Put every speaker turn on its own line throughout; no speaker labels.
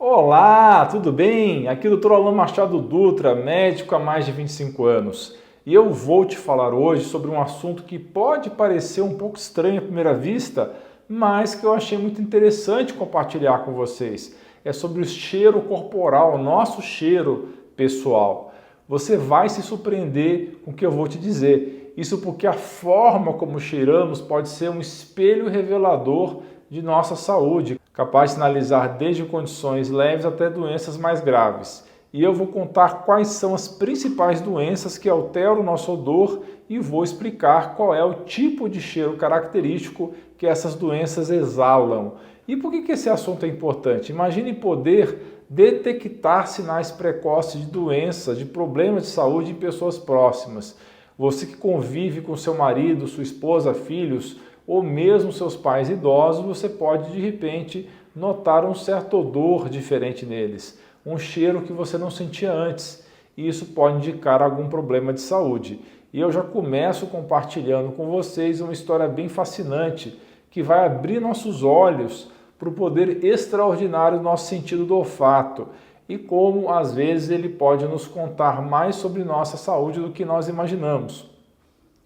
Olá, tudo bem? Aqui é o Dr. Alan Machado Dutra, médico há mais de 25 anos. E eu vou te falar hoje sobre um assunto que pode parecer um pouco estranho à primeira vista, mas que eu achei muito interessante compartilhar com vocês. É sobre o cheiro corporal, o nosso cheiro pessoal. Você vai se surpreender com o que eu vou te dizer. Isso porque a forma como cheiramos pode ser um espelho revelador de nossa saúde, capaz de sinalizar desde condições leves até doenças mais graves. E eu vou contar quais são as principais doenças que alteram o nosso odor e vou explicar qual é o tipo de cheiro característico que essas doenças exalam. E por que esse assunto é importante? Imagine poder detectar sinais precoces de doenças, de problemas de saúde em pessoas próximas. Você que convive com seu marido, sua esposa, filhos, ou mesmo seus pais idosos, você pode de repente notar um certo odor diferente neles, um cheiro que você não sentia antes, e isso pode indicar algum problema de saúde. E eu já começo compartilhando com vocês uma história bem fascinante que vai abrir nossos olhos para o poder extraordinário do nosso sentido do olfato e como às vezes ele pode nos contar mais sobre nossa saúde do que nós imaginamos.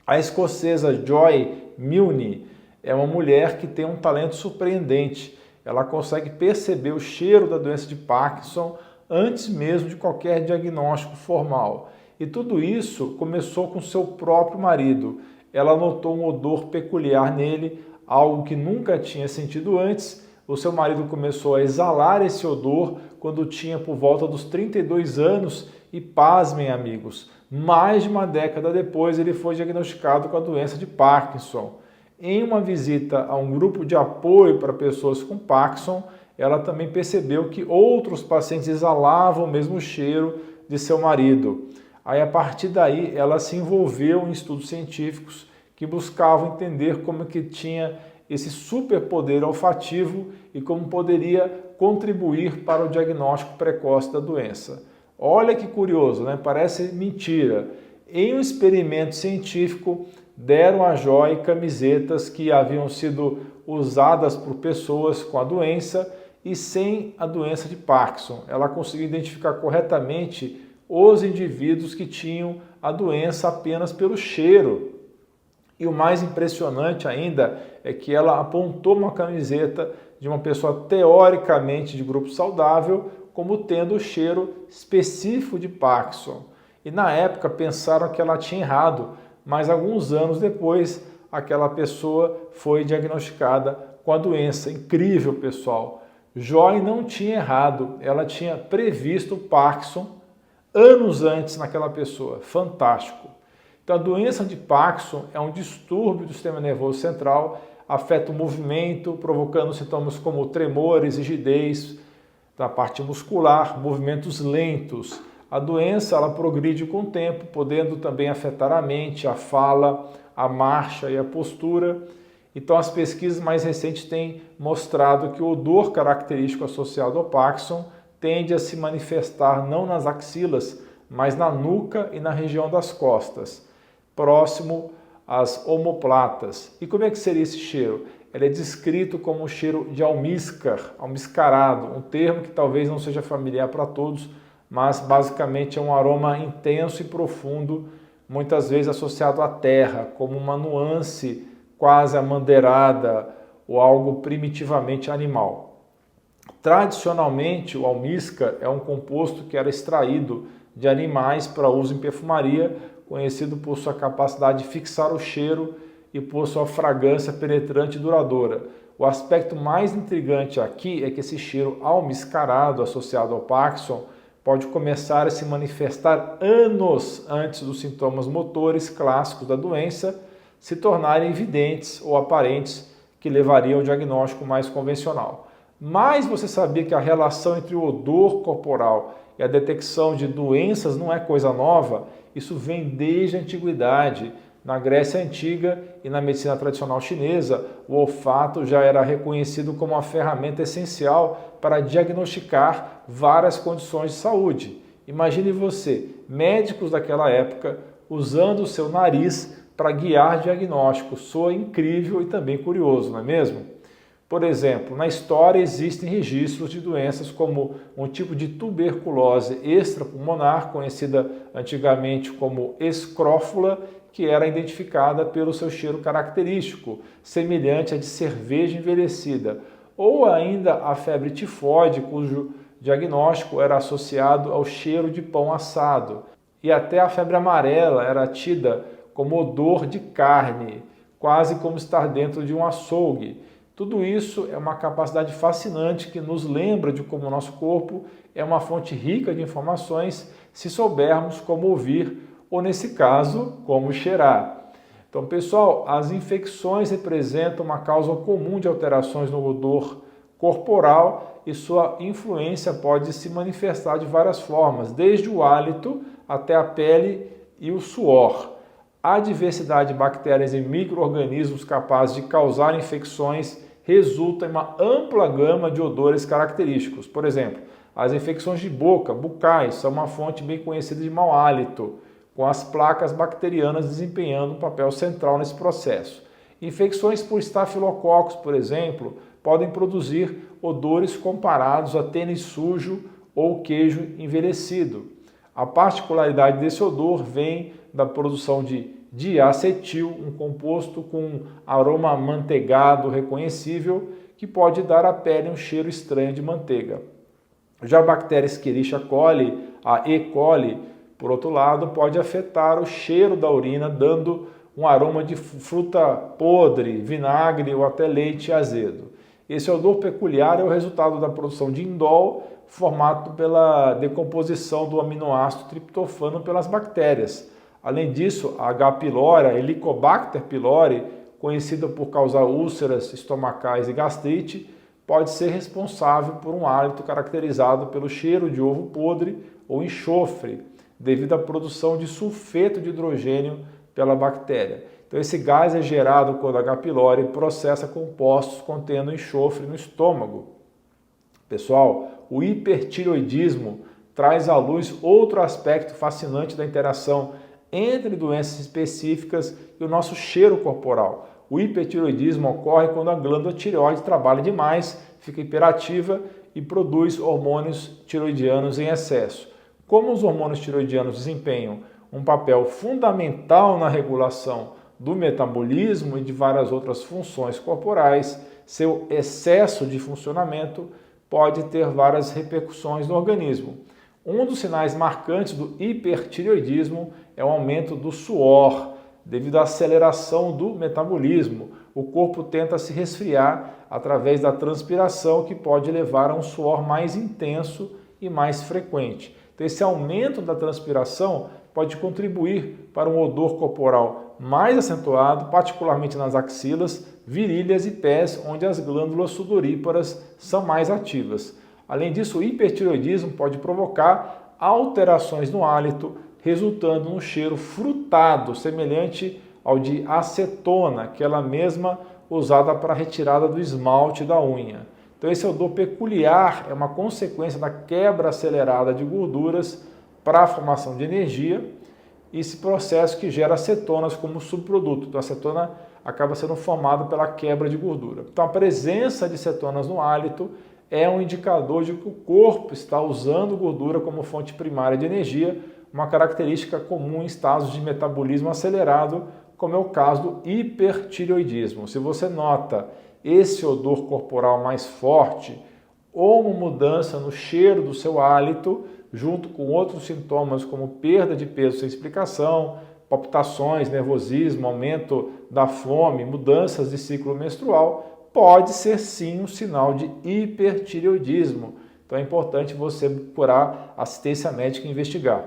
A escocesa Joy Milne é uma mulher que tem um talento surpreendente. Ela consegue perceber o cheiro da doença de Parkinson antes mesmo de qualquer diagnóstico formal. E tudo isso começou com seu próprio marido. Ela notou um odor peculiar nele, algo que nunca tinha sentido antes. O seu marido começou a exalar esse odor quando tinha por volta dos 32 anos e, pasmem amigos, mais de uma década depois ele foi diagnosticado com a doença de Parkinson. Em uma visita a um grupo de apoio para pessoas com Parkinson, ela também percebeu que outros pacientes exalavam o mesmo cheiro de seu marido. Aí, a partir daí, ela se envolveu em estudos científicos que buscavam entender como que tinha esse superpoder olfativo e como poderia contribuir para o diagnóstico precoce da doença. Olha que curioso, né? Parece mentira. Em um experimento científico, deram a Joy camisetas que haviam sido usadas por pessoas com a doença e sem a doença de Parkinson. Ela conseguiu identificar corretamente os indivíduos que tinham a doença apenas pelo cheiro. E o mais impressionante ainda é que ela apontou uma camiseta de uma pessoa teoricamente de grupo saudável como tendo o cheiro específico de Parkinson. E na época pensaram que ela tinha errado, mas alguns anos depois aquela pessoa foi diagnosticada com a doença. Incrível, pessoal! Joy não tinha errado, ela tinha previsto o Parkinson anos antes naquela pessoa. Fantástico! Então, a doença de Parkinson é um distúrbio do sistema nervoso central, afeta o movimento, provocando sintomas como tremores, rigidez da parte muscular, movimentos lentos. A doença ela progride com o tempo, podendo também afetar a mente, a fala, a marcha e a postura. Então, as pesquisas mais recentes têm mostrado que o odor característico associado ao Parkinson tende a se manifestar não nas axilas, mas na nuca e na região das costas, próximo às omoplatas. E como é que seria esse cheiro? Ele é descrito como um cheiro de almíscar, almiscarado, um termo que talvez não seja familiar para todos, mas basicamente é um aroma intenso e profundo, muitas vezes associado à terra, como uma nuance quase amadeirada ou algo primitivamente animal. Tradicionalmente, o almíscar é um composto que era extraído de animais para uso em perfumaria, conhecido por sua capacidade de fixar o cheiro e por sua fragrância penetrante e duradoura. O aspecto mais intrigante aqui é que esse cheiro almiscarado associado ao Parkinson pode começar a se manifestar anos antes dos sintomas motores clássicos da doença se tornarem evidentes ou aparentes, que levariam ao diagnóstico mais convencional. Mas você sabia que a relação entre o odor corporal e a detecção de doenças não é coisa nova? Isso vem desde a antiguidade. Na Grécia Antiga e na medicina tradicional chinesa, o olfato já era reconhecido como uma ferramenta essencial para diagnosticar várias condições de saúde. Imagine você, médicos daquela época, usando o seu nariz para guiar diagnósticos. Soa incrível e também curioso, não é mesmo? Por exemplo, na história existem registros de doenças como um tipo de tuberculose extrapulmonar, conhecida antigamente como escrófula, que era identificada pelo seu cheiro característico, semelhante à de cerveja envelhecida, ou ainda a febre tifoide, cujo diagnóstico era associado ao cheiro de pão assado. E até a febre amarela era tida como odor de carne, quase como estar dentro de um açougue. Tudo isso é uma capacidade fascinante que nos lembra de como o nosso corpo é uma fonte rica de informações se soubermos como ouvir ou, nesse caso, como cheirar. Então, pessoal, as infecções representam uma causa comum de alterações no odor corporal e sua influência pode se manifestar de várias formas, desde o hálito até a pele e o suor. A diversidade de bactérias e micro-organismos capazes de causar infecções resulta em uma ampla gama de odores característicos. Por exemplo, as infecções de boca, bucais, são uma fonte bem conhecida de mau hálito, com as placas bacterianas desempenhando um papel central nesse processo. Infecções por estafilococos, por exemplo, podem produzir odores comparados a tênis sujo ou queijo envelhecido. A particularidade desse odor vem da produção de diacetil, um composto com aroma amanteigado reconhecível que pode dar à pele um cheiro estranho de manteiga. Já a bactéria Escherichia coli, a E. coli, por outro lado, pode afetar o cheiro da urina, dando um aroma de fruta podre, vinagre ou até leite azedo. Esse odor peculiar é o resultado da produção de indol, formado pela decomposição do aminoácido triptofano pelas bactérias. Além disso, a H. pylori, Helicobacter pylori, conhecida por causar úlceras estomacais e gastrite, pode ser responsável por um hálito caracterizado pelo cheiro de ovo podre ou enxofre, devido à produção de sulfeto de hidrogênio pela bactéria. Então esse gás é gerado quando a H. pylori processa compostos contendo enxofre no estômago. Pessoal, o hipertireoidismo traz à luz outro aspecto fascinante da interação entre doenças específicas e o nosso cheiro corporal. O hipertireoidismo ocorre quando a glândula tireoide trabalha demais, fica hiperativa e produz hormônios tiroidianos em excesso. Como os hormônios tiroidianos desempenham um papel fundamental na regulação do metabolismo e de várias outras funções corporais, seu excesso de funcionamento pode ter várias repercussões no organismo. Um dos sinais marcantes do hipertireoidismo é o aumento do suor, devido à aceleração do metabolismo. O corpo tenta se resfriar através da transpiração, que pode levar a um suor mais intenso e mais frequente. Então, esse aumento da transpiração pode contribuir para um odor corporal mais acentuado, particularmente nas axilas, virilhas e pés, onde as glândulas sudoríparas são mais ativas. Além disso, o hipertireoidismo pode provocar alterações no hálito, resultando num cheiro frutado, semelhante ao de acetona, aquela mesma usada para a retirada do esmalte da unha. Então esse odor peculiar é uma consequência da quebra acelerada de gorduras para a formação de energia, e esse processo que gera acetonas como subproduto. Então a acetona acaba sendo formada pela quebra de gordura. Então a presença de cetonas no hálito é um indicador de que o corpo está usando gordura como fonte primária de energia, uma característica comum em estados de metabolismo acelerado, como é o caso do hipertireoidismo. Se você nota esse odor corporal mais forte ou uma mudança no cheiro do seu hálito, junto com outros sintomas como perda de peso sem explicação, palpitações, nervosismo, aumento da fome, mudanças de ciclo menstrual, pode ser sim um sinal de hipertireoidismo. Então é importante você procurar assistência médica e investigar.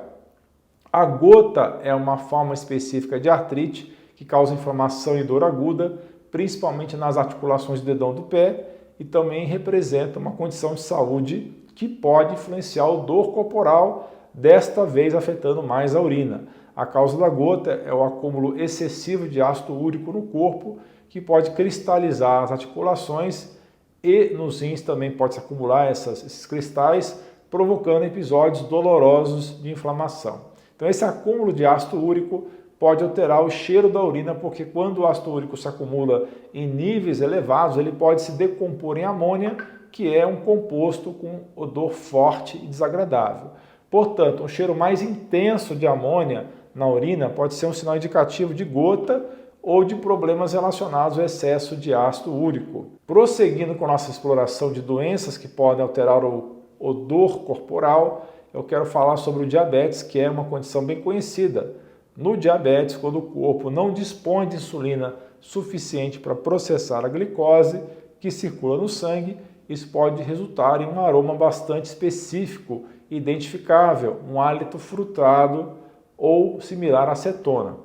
A gota é uma forma específica de artrite que causa inflamação e dor aguda, principalmente nas articulações do dedão do pé, e também representa uma condição de saúde que pode influenciar o odor corporal, desta vez afetando mais a urina. A causa da gota é o acúmulo excessivo de ácido úrico no corpo, que pode cristalizar as articulações, e nos rins também pode se acumular esses cristais, provocando episódios dolorosos de inflamação. Então esse acúmulo de ácido úrico pode alterar o cheiro da urina, porque quando o ácido úrico se acumula em níveis elevados, ele pode se decompor em amônia, que é um composto com odor forte e desagradável. Portanto, um cheiro mais intenso de amônia na urina pode ser um sinal indicativo de gota ou de problemas relacionados ao excesso de ácido úrico. Prosseguindo com nossa exploração de doenças que podem alterar o odor corporal, eu quero falar sobre o diabetes, que é uma condição bem conhecida. No diabetes, quando o corpo não dispõe de insulina suficiente para processar a glicose que circula no sangue, isso pode resultar em um aroma bastante específico, identificável, um hálito frutado ou similar à acetona.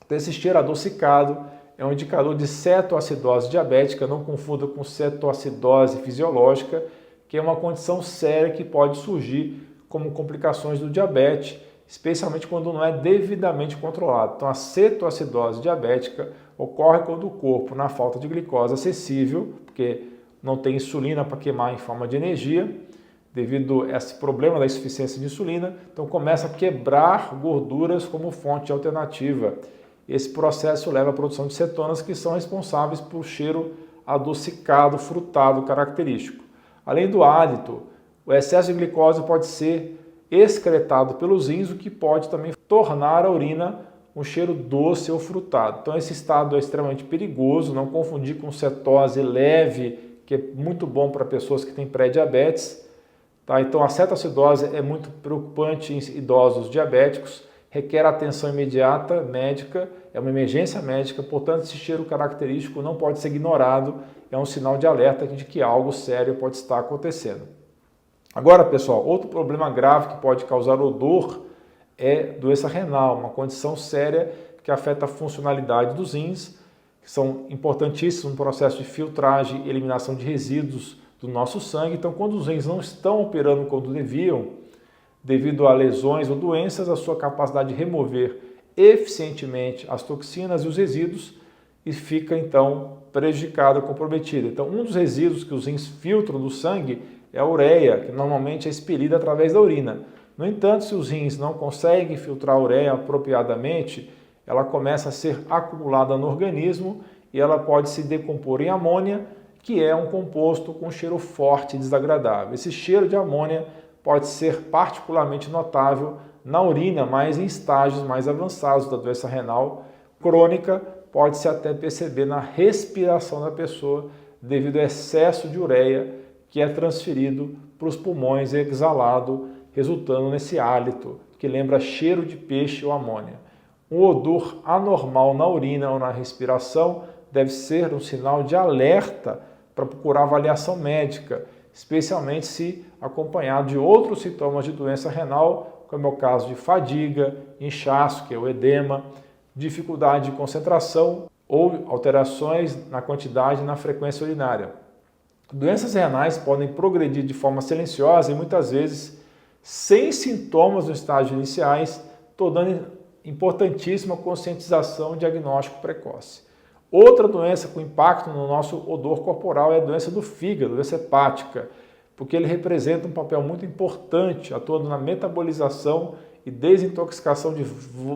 Então, esse cheiro adocicado é um indicador de cetoacidose diabética, não confunda com cetoacidose fisiológica, que é uma condição séria que pode surgir como complicações do diabetes, especialmente quando não é devidamente controlado. Então, a cetoacidose diabética ocorre quando o corpo, na falta de glicose acessível, porque não tem insulina para queimar em forma de energia, devido a esse problema da insuficiência de insulina, então começa a quebrar gorduras como fonte alternativa. Esse processo leva à produção de cetonas, que são responsáveis por cheiro adocicado, frutado característico. Além do hálito, o excesso de glicose pode ser excretado pelos rins, o que pode também tornar a urina um cheiro doce ou frutado. Então esse estado é extremamente perigoso, não confundir com cetose leve, que é muito bom para pessoas que têm pré-diabetes. Tá? Então a cetoacidose é muito preocupante em idosos diabéticos, requer atenção imediata médica, é uma emergência médica, portanto esse cheiro característico não pode ser ignorado, é um sinal de alerta de que algo sério pode estar acontecendo. Agora, pessoal, outro problema grave que pode causar odor é doença renal, uma condição séria que afeta a funcionalidade dos rins, que são importantíssimos no processo de filtragem e eliminação de resíduos do nosso sangue. Então, quando os rins não estão operando como deviam, devido a lesões ou doenças, a sua capacidade de remover eficientemente as toxinas e os resíduos e fica, então, prejudicada, comprometida. Então, um dos resíduos que os rins filtram do sangue é a ureia, que normalmente é expelida através da urina. No entanto, se os rins não conseguem filtrar a ureia apropriadamente, ela começa a ser acumulada no organismo e ela pode se decompor em amônia, que é um composto com cheiro forte e desagradável. Esse cheiro de amônia pode ser particularmente notável na urina, mas em estágios mais avançados da doença renal crônica, pode-se até perceber na respiração da pessoa devido ao excesso de ureia que é transferido para os pulmões e exalado, resultando nesse hálito que lembra cheiro de peixe ou amônia. Um odor anormal na urina ou na respiração deve ser um sinal de alerta para procurar avaliação médica, especialmente se acompanhado de outros sintomas de doença renal, como é o caso de fadiga, inchaço, que é o edema, dificuldade de concentração ou alterações na quantidade e na frequência urinária. Doenças renais podem progredir de forma silenciosa e muitas vezes sem sintomas nos estágios iniciais, tornando importantíssima a conscientização e diagnóstico precoce. Outra doença com impacto no nosso odor corporal é a doença do fígado, a doença hepática, porque ele representa um papel muito importante, atuando na metabolização e desintoxicação de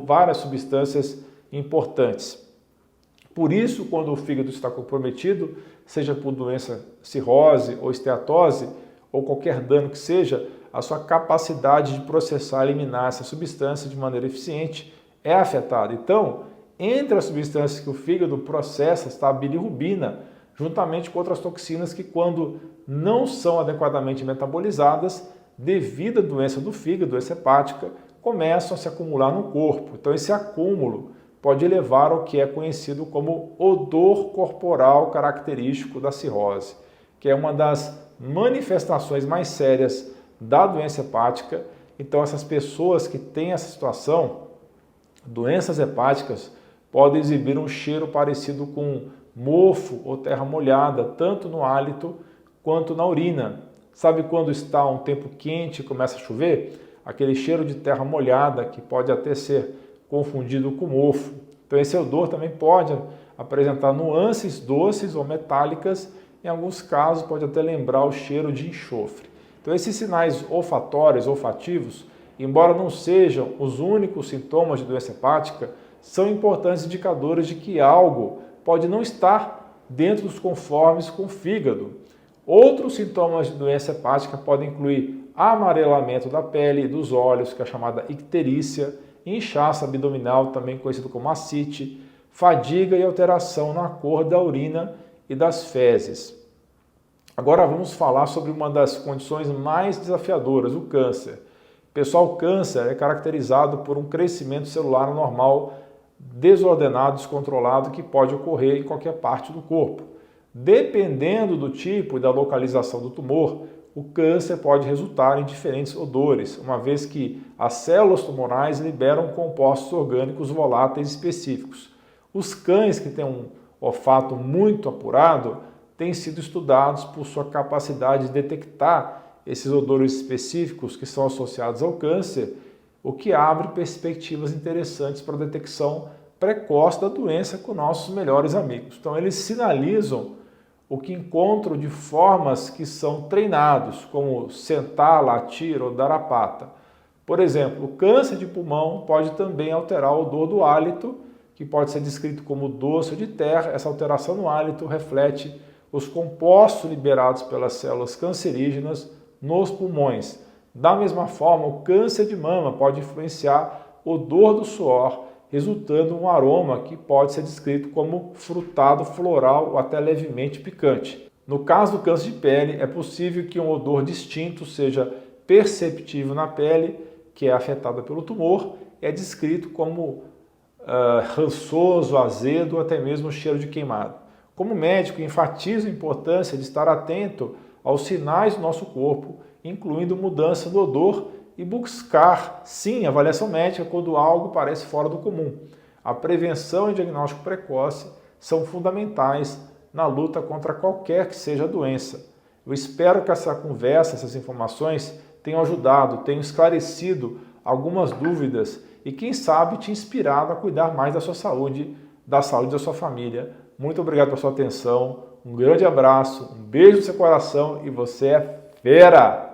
várias substâncias importantes. Por isso, quando o fígado está comprometido, seja por doença cirrose ou esteatose, ou qualquer dano que seja, a sua capacidade de processar e eliminar essa substância de maneira eficiente é afetada. Então, entre as substâncias que o fígado processa está a bilirrubina, juntamente com outras toxinas que, quando não são adequadamente metabolizadas, devido à doença do fígado, doença hepática, começam a se acumular no corpo. Então, esse acúmulo pode levar ao que é conhecido como odor corporal característico da cirrose, que é uma das manifestações mais sérias da doença hepática. Então, essas pessoas que têm essa situação, doenças hepáticas, podem exibir um cheiro parecido com mofo ou terra molhada, tanto no hálito quanto na urina. Sabe quando está um tempo quente e começa a chover? Aquele cheiro de terra molhada que pode até ser confundido com mofo. Então esse odor também pode apresentar nuances doces ou metálicas, em alguns casos pode até lembrar o cheiro de enxofre. Então esses sinais olfatórios, olfativos, embora não sejam os únicos sintomas de doença hepática, são importantes indicadores de que algo pode não estar dentro dos conformes com o fígado. Outros sintomas de doença hepática podem incluir amarelamento da pele e dos olhos, que é a chamada icterícia, inchaço abdominal, também conhecido como ascite, fadiga e alteração na cor da urina e das fezes. Agora vamos falar sobre uma das condições mais desafiadoras, o câncer. Pessoal, o câncer é caracterizado por um crescimento celular anormal, desordenado, descontrolado, que pode ocorrer em qualquer parte do corpo. Dependendo do tipo e da localização do tumor, o câncer pode resultar em diferentes odores, uma vez que as células tumorais liberam compostos orgânicos voláteis específicos. Os cães que têm um olfato muito apurado têm sido estudados por sua capacidade de detectar esses odores específicos que são associados ao câncer, o que abre perspectivas interessantes para a detecção precoce da doença com nossos melhores amigos. Então, eles sinalizam o que encontram de formas que são treinados, como sentar, latir ou dar a pata. Por exemplo, o câncer de pulmão pode também alterar o odor do hálito, que pode ser descrito como doce de terra. Essa alteração no hálito reflete os compostos liberados pelas células cancerígenas nos pulmões. Da mesma forma, o câncer de mama pode influenciar o odor do suor, resultando em um aroma que pode ser descrito como frutado, floral ou até levemente picante. No caso do câncer de pele, é possível que um odor distinto seja perceptível na pele, que é afetada pelo tumor, é descrito como rançoso, azedo ou até mesmo cheiro de queimado. Como médico, enfatizo a importância de estar atento aos sinais do nosso corpo, incluindo mudança do odor, e buscar, sim, avaliação médica quando algo parece fora do comum. A prevenção e diagnóstico precoce são fundamentais na luta contra qualquer que seja a doença. Eu espero que essa conversa, essas informações tenham ajudado, tenham esclarecido algumas dúvidas e, quem sabe, te inspirado a cuidar mais da sua saúde da sua família. Muito obrigado pela sua atenção, um grande abraço, um beijo no seu coração e você é fera!